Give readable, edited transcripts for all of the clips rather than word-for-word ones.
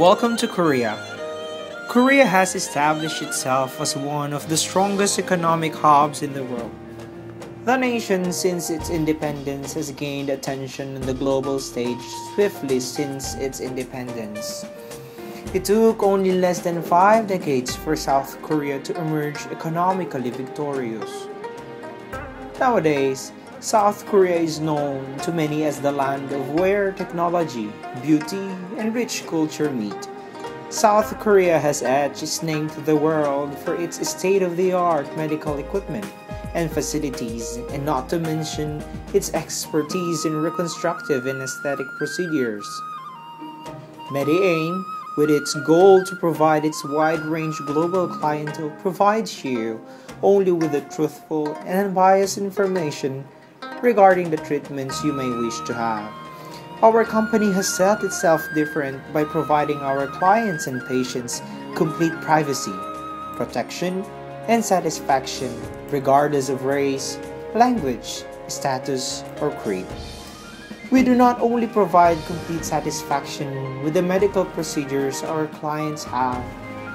Welcome to Korea. Korea has established itself as one of the strongest economic hubs in the world. The nation, since its independence, has gained attention on the global stage swiftly since its independence. It took only less than 5 decades for South Korea to emerge economically victorious. Nowadays, South Korea is known to many as the land of where technology, beauty, and rich culture meet. South Korea has etched its name to the world for its state-of-the-art medical equipment and facilities, and not to mention its expertise in reconstructive and aesthetic procedures. MediAim, with its goal to provide its wide-range global clientele, provides you only with the truthful and unbiased information regarding the treatments you may wish to have. Our company has set itself different by providing our clients and patients complete privacy, protection, and satisfaction regardless of race, language, status, or creed. We do not only provide complete satisfaction with the medical procedures our clients have,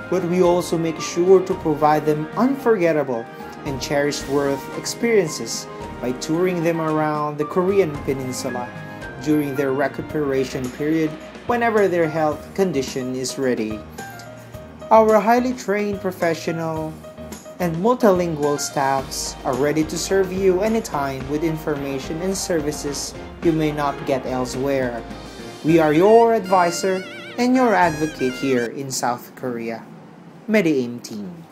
but we also make sure to provide them unforgettable and cherished-worth experiences by touring them around the Korean peninsula during their recuperation period whenever their health condition is ready. Our highly trained professional and multilingual staffs are ready to serve you anytime with information and services you may not get elsewhere. We are your advisor and your advocate here in South Korea. MediAim Team.